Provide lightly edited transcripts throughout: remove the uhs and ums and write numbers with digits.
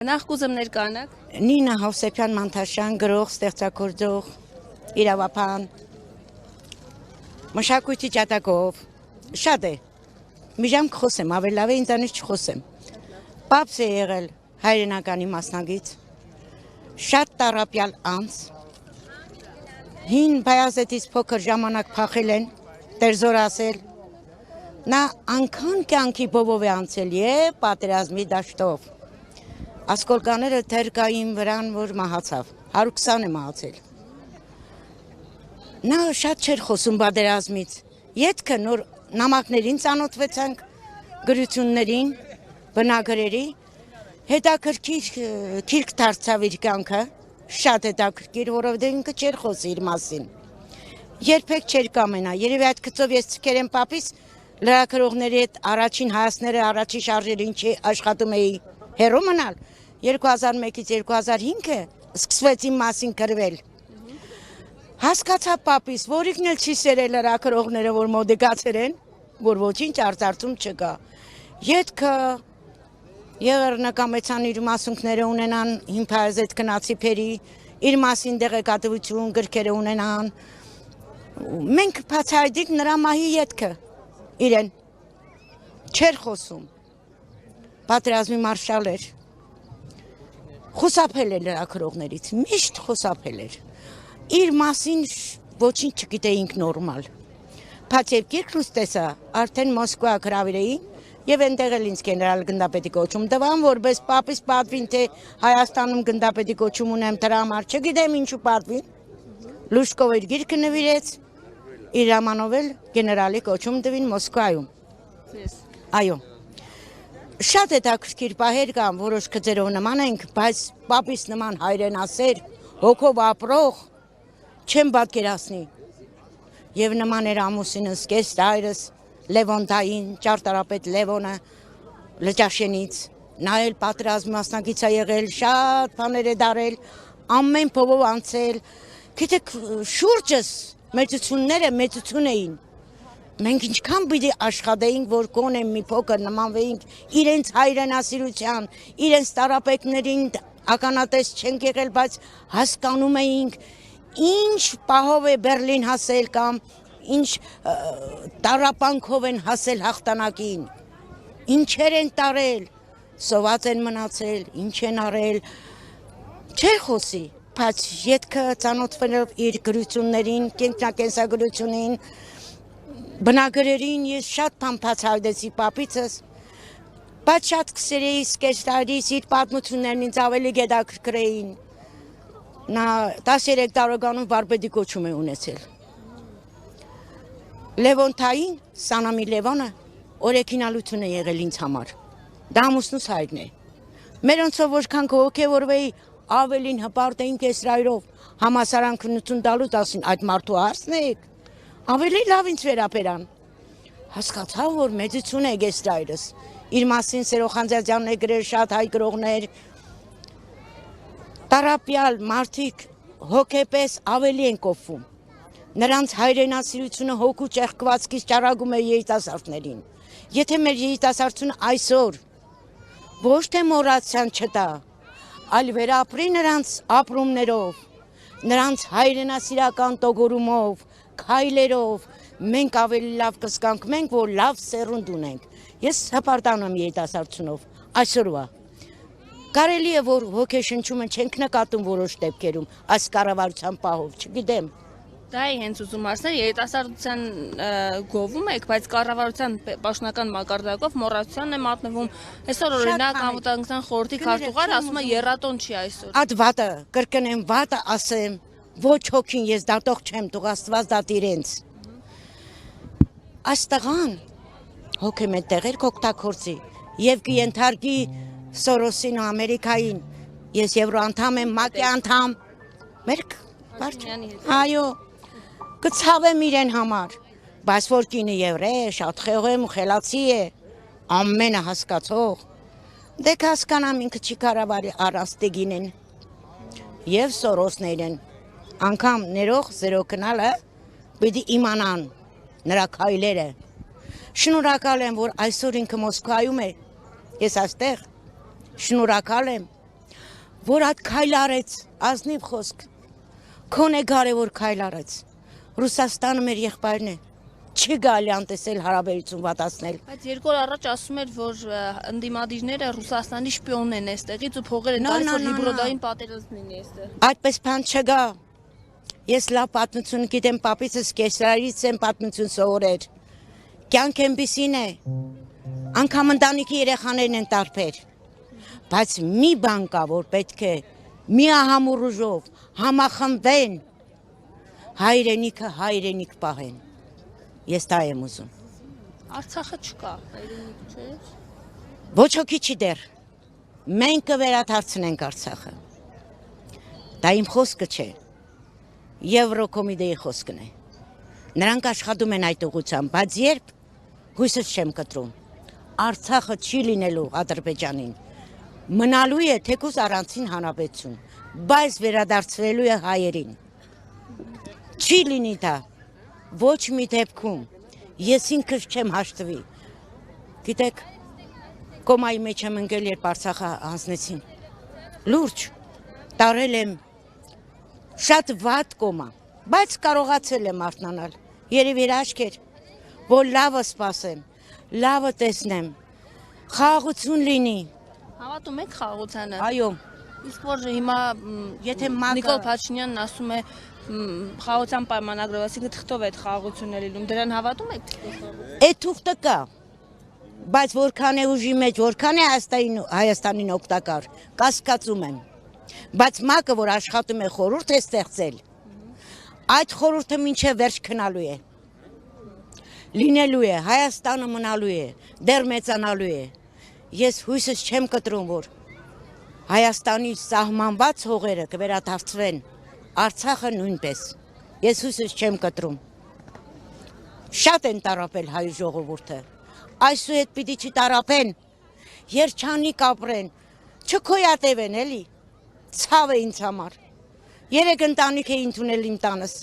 Նախ կուզեմ ներկայանաք։ Նինա Հովսեփյան Մանթաշյան, գրող, ստեղծագործող, իրավապան, մշակույթի ջատագով, շատ է, մի ժամ կխոսեմ, ավելի լավ է ինձանից չխոսեմ, պապս է եղել հայրենականի մասնագիծ, շատ տառապյալ անձ, հին Բայազետից փոքր ժամանակ փախել են, տերզոր ասել, նա անգան կյանքի բովով է անցել և պատերազմի դաշտով, ասկոլկաները թեր կային վրան, որ մահացավ, 120 է մահացել։ Նա շատ չէր խոսում պատերազմից, ետքը նոր նամակներին ծանոթվեցանք, գրություններին, բնագրերի, հետաքրքիր քիրք դարձավ իր կյանքը, շատ հետաքրքիր, որովհետև ինքը չէր խոսի իր մասին։ Երբեք չէր կամենա, երևի այդ գծով ես ցկեր եմ պապիս, լրագրողների հետ առաջին հայացքները, առաջին շարժերին չի աշխատում էի հեռու մնալ, 2001-ից 2005-ը սկսվեց իմ մասին գրվել։ Հասկացա պապիս, որ ինքն էլ չի սերել լրագրողները, որ մոդիկացեր են, որ ոչինչ արծարծում չկա։ Ետքը եղեռնակամեցան իր մասունքները ունենան, հին Բայազեդ գնացի փերի, իր մասին տեղեկատվություն, գրքերը ունենան։ Մենք բացահայտենք նրա մահի ետքը, իրեն, չէր խոսում, պատերազմի մարշալ էր, խուսափել էր լրագրողներից, միշտ խուսափել էր, իր մասին ոչինչ չգիտեինք նորմալ, բայց և գիրքն տեսա, արդեն Մոսկվա գրավիրեին, և ենտեղ էլ ինձ գեներալ գնդապետի կոչում տվան, որպես պապիս պատվին, թե Հայաստանում գնդապետի կոչում ունեմ դրա համար, չգիտեմ ինչու պատվին, Լուշկով իր գիրքը նվիրեց, իր ամանով էլ գեներալի կոչում տվին Մոսկվայում, այո, շատ հետաքրքիր պահեր կան, որոշ գծերով նման ենք, բայց պապիս նման հայրենասեր, հոգով ապրող, չեմ պատկերացնի, և նման էր ամուսինս, կեստ հայրս, Լևոնտային, ճարտարապետ Լևոնը, Լճաշենից, նա էլ պատերազմի մասնակից է եղել, շատ բաներ է դարել, ամեն փողով անցել, գիտեք շուրջս մեծությունները մեծություն էին, մենք ինչքան պիտի աշխատեինք, որ գոնե մի փոքր նմանվեինք իրենց հայրենասիրության, իրենց տարապետներին ականատես չենք եղել, բայց հասկանում էինք, ինչ պահով է Բերլին հասել կամ ինչ տառապանքով են հասել հաղթանակին, ինչեր են տարել, սոված են մնացել, ինչ են արել, չէր խոսի, բայց ետքը ծանոթվելով իր գրություններին, կենսագրությունին, բնագրերին ես շատ բան բացահայտեցի պապիցս, բայց շատ կսերեի սկեստարիս իր պատմություններն ինձ ավելի հետաքրքրեին, նա 13 տարեկանում վարպետի կոչում է ունեցել։ Լևոնտային, Սանամի Լևոնը, օրեքինալություն է եղել ինձ համար, դա ամուսնուս հայրն է, մերոնցով որքան կհոգևորվեի, ավելին հպարտ էինք Էսրայրով, համասարան քննություն տալուց ասին, այդ մարդու հարցն եք, ավելի լավ ինձ վերապերան, հասկացա, որ մեծություն է Էսրայրս, իր մասին Սերոխանձյանը գրել շատ հայ գրողներ, տարապյալ մարդիկ հոգեպես ավելի են կոփվում, նրանց հայրենասիրությունը հոգու ճեղքվածքից ճարագում է երիտասարդներին, եթե մեր երիտասարդությունը այսօր ոչ թե մոռացության չտա, այլ վերապրի նրանց ապրումներով, նրանց հայրենասիրական տոգորումով, քայլերով, մենք ավելի լավ կզգանք, մենք որ լավ սերունդ ունենք, ես հպարտանում եմ երիտասարդությունով, այսօրվա, կարելի է որ հոգեշնչումը չենք նկատում որոշ դեպքերում, այս կառավարության պահով, չգիտեմ, Դա է հենց ուզում հարցնել, երիտասարդության գովում եք, բայց կառավարության պաշտոնական մակարդակով մոռացության է մատնվում, այսօր օրինակ անվտանգության խորհրդի քարտուղար ասում է եռատոն չի այսօր։ Այդ վատը, կրկնեմ վատը ասեմ, ոչ հոգին ես դատող չեմ, թող Աստված դատի իրենց։ Այս տղան հոգեմ է տեղեր կօգտագործի եւ կենթարկի Սորոսին ու Ամերիկային, ես Եվրոանդամ եմ, ՄԱԿ-ի անդամ, մերկ, այո, կցավեմ իրեն համար, բայց որ կինը եվրե է, շատ խեղեմ ու խելացի է, ամենը հասկացող, դե կհասկանամ ինքը չի կարավարի առանց տեգին են, և Սորոսներ են, անգամ ներող զերո կնալը, պիտի իմանան նրա քայլերը, շնորհակալ եմ, որ այսօր ինքը Մոսկվայում է, ես այստեղ, շնորհակալ եմ, որ այդ քայլ արեց, ազնիվ խոսք, քոնե կարևոր քայլ արեց, Ռուսաստանը մեր եղբայրն է, չի գալի անտեսել հարաբերություն վատացնել։ Բայց 2 օր առաջ ասում էր, որ ընդդիմադիրները Ռուսաստանի շպիոնն են այստեղից ու փողեր են տալիս, որ հիբրիդային պատերազմ լինի այստեղ։ Այդպես բան չկա։ Ես լավ պատմություն գիտեմ, պապիցս կեսրարից եմ պատմություն սովորել։ Կյանք այնպիսին է։ Անգամ ընտանիքի երեխաներն են տարբեր։ Բայց մի բան կա, որ պետք է միահամուռ ուժով համախմբեն, հայրենիքը հայրենիք պահեն։ Ես դա եմ ուզում։ Արցախը չկա, հայրենիք չէ։ Ոչ ոքի չի դեռ։ Մենք կվերադարձնենք Արցախը։ Դա իմ խոսքը չէ։ Եվրոկոմիտեի խոսքն է։ Նրանք աշխատում են այդ ուղղությամբ, բայց երբ հույսս չեմ կտրում։ Արցախը չի լինելու Ադրբեջանին։ Մնալու է թեկուզ առանցին հանրապետություն, բայց վերադարձվելու է հայերին։ Չի լինի դա։ Ոչ մի դեպքում ես ինքս չեմ հաշտվի։ Գիտեք, կոմայի մեջ եմ ընկել, երբ Արցախը հանձնեցին։ Լուրջ տարել եմ շատ վատ կոմա, բայց կարողացել եմ արթնանալ։ Երևի հրաշքեր, որ լավը սպասեմ, լավը տեսնեմ, խաղաղություն լինի։ Հավատում եք խաղաղությանը։ Այո, Իսկ որ հիմա եթե մակը Նիկոլ Փաշինյանն ասում է խաղաղության պայմանագրով, այսինքն թղթով է այդ խաղաղությունն լինում, դրան հավատում եք։ այդ թուղթը կա, բայց որքան է ուժի մեջ, որքան է Հայաստանին օգտակար, կասկածում եմ։ Բայց մակը, որ աշխատում է խորհուրդ է ստեղծել, այդ խորհուրդը մինչև վերջ քնալու է։ Լինելու է, Հայաստանը մնալու է, դեռ մեծանալու է։ Ես հույսս չեմ կտրում, որ Հայաստանի սահմանված հողերը կվերադարձվեն, Արցախը նույնպես։ Ես հույսս չեմ կտրում։ Շատ են տարապել հայ ժողովուրդը։ Այսուհետ պիտի չտարապեն, երջանիկ ապրեն, չքոյատևեն էլի։ Ցավ է ինձ համար։ 3 ընտանիք էին ընդունել իմ տանս։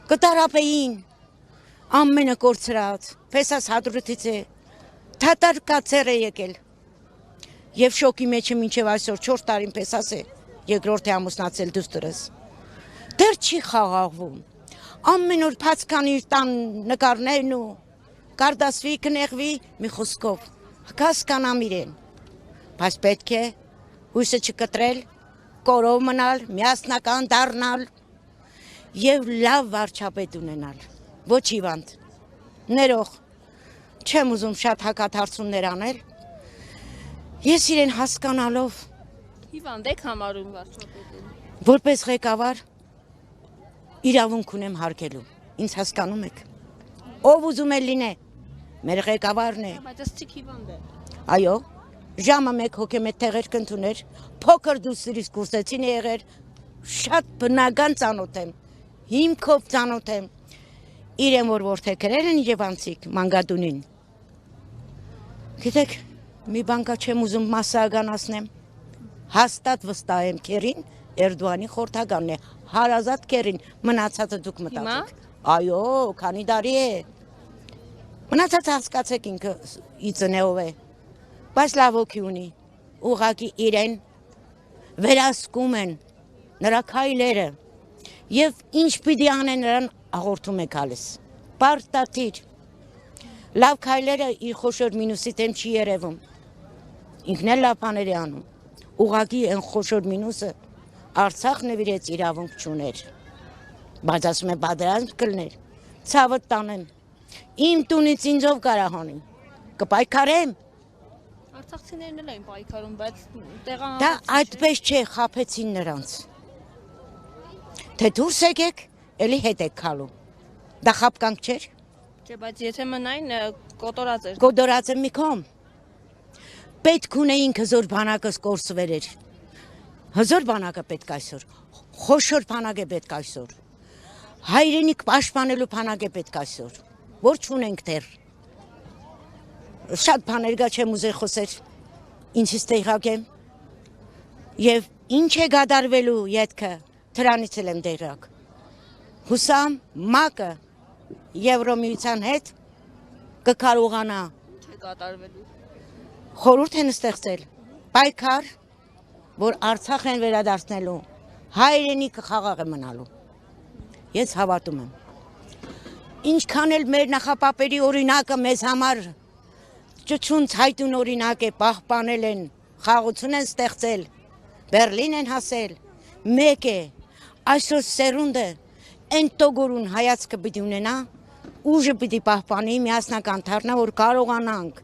Կտարապեին, ամենը կորցրած, փեսաս հադրութից է, թատար կացեր է եկել։ Եվ շոկի մեջ է մինչև այսօր 4 տարին փեսաս է, երկրորդ է ամուսնացել դուստրս։ Դեռ չի խաղաղվում։ Ամեն օր փածկան իր տան նկարներն ու կարդասվի, կնեղվի մի խոսքով, հասկանամ իրեն։ Բայց պետք է հույսը չկտրել, կորով մնալ, միասնական դառնալ եւ լավ վարչապետ ունենալ։ Ոչ հիվանդ, ներող, չեմ ուզում շատ հակադարձումներ անել։ Ես իրեն հասկանալով Հիվանդ եք համարում վարչապետին։ որպես ղեկավար իրավունք ունեմ հարգելու։ Ինձ հասկանում եք։ Ով ուզում է լինե, մեր ղեկավարն է։ Բայց ըստ հիվանդ է։ Այո, ժամը 1 հոգեմետ տեղեր կընդուներ, փոքր դուստրից կուրսեցին եղեր, շատ բնական ծանոթ եմ, հիմքով ծանոթ եմ, իրեն որ որդեքրեր են Եվանցիկ, Մանգադունին։ Գիտեք, մի բան կա չեմ ուզում մասսայականացնեմ, հաստատ վստահ եմ քերին, Էրդողանի խորհրդականն է, հարազատ քերին, մնացածը դուք մտածեք։ Այո, քանի տարի է։ Մնացածը հասկացեք ինքը իծնեով է, բայց լավ օքի ունի, ուղղակի իրեն վերահսկում են նրա քայլերը եւ ինչ պիտի անեն նրան հաղորդում է գալիս։ Պարտադիր։ Լավ քայլերը իր խոշոր մինուսի դեմ չի երևում։ Ինքն էլ լավ բաներ է անում։ Ուղղակի այն խոշոր մինուսը Արցախ նվիրեց իրավունք չուներ։ Բայց ասում է պատերազմ կլներ, ցավը տանեմ։ Իմ տունից ինձով կարահանեմ։ Կպայքարեմ։ Արցախցիներն էլ են պայքարում, բայց տեղանք Դա այդպես չէ, խաբեցին նրանց։ Թե դուրս եկեք, էլի հետ եք քալու։ Դա խաբկանք չէր։ Չէ, բայց եթե մնային կոտորած էր։ Կոդորած եմ մի կողմ։ Պետք ունեինք հզոր բանակը կորսվեր էր։ Հզոր բանակը պետք այսօր, խոշոր բանակ է պետք այսօր, հայրենիք պաշտպանելու բանակ է պետք այսօր, որ չունենք դեռ։ Շատ բաներ կա չեմ ուզել խոսել, ինչից տեղակ եմ, եւ ինչ է գադարվելու ետքը, դրանից էլ եմ տեղակ։ Հուսամ ՄԱԿ-ը Եվրոմիության հետ կկարողանա Չէ կատարվելու։ խորհուրդ են ստեղծել, պայքար, որ Արցախ են վերադարձնելու, հայրենիքը խաղաղ է մնալու։ Ես հավատում եմ։ Ինչքան էլ մեր նախապապերի օրինակը մեզ համար ճչունց հայտուն օրինակ է, պահպանել են, խաղաղություն են ստեղծել, Բերլին են հասել, մեկ է, այսօր սերունդը այն տոգորուն հայացքը պիտի ունենա, ուժը պիտի պահպանի, միասնական դառնա, որ կարողանանք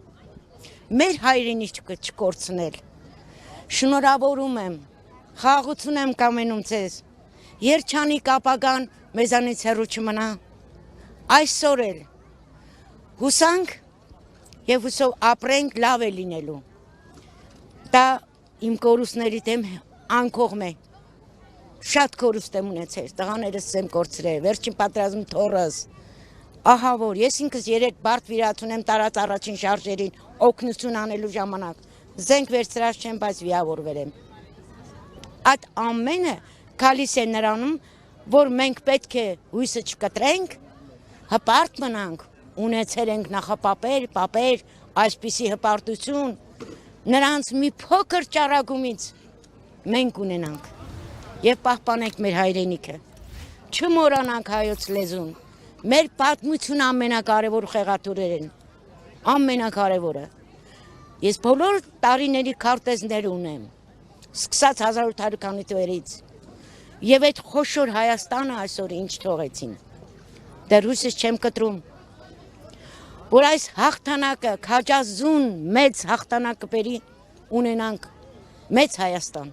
մեր հայրենիքը չկորցնել։ Շնորհավորում եմ, խաղաղություն եմ կամենում ձեզ, երջանիկ ապագան մեզանից հեռու չմնա, այսօր էլ հուսանք և հուսով ապրենք, լավ է լինելու։ Դա իմ կորուստների դեմ անկողմ է, շատ կորուստ եմ ունեցել, տղաներս եմ կորցրել, վերջին պատերազմի թոռս, ահա որ ես ինքս 3 բարդ վիրահատություն եմ տարած առաջին շարժերին օգնություն անելու ժամանակ, զենք վերցրած չեմ, բայց վիրավորվել եմ։ Այդ ամենը գալիս է նրանում, որ մենք պետք է հույսը չկտրենք, հպարտ մնանք, ունեցել ենք նախապապեր, պապեր, այսպիսի հպարտություն, նրանց մի փոքր ճառագումից մենք ունենանք և պահպանենք մեր հայրենիքը, չմոռանանք հայոց լեզուն, մեր պատմությունը ամենակարևոր խեղաթյուրեր են, ամենակարևորը։ Ես բոլոր տարիների քարտեզներ ունեմ, սկսած 1800 թվերից, և այդ խոշոր Հայաստանը այսօր ինչ թողեցին, դեռ հույսս չեմ կտրում, որ այս հաղթանակը, քաջազուն մեծ հաղթանակը բերի ունենանք մեծ Հայաստան։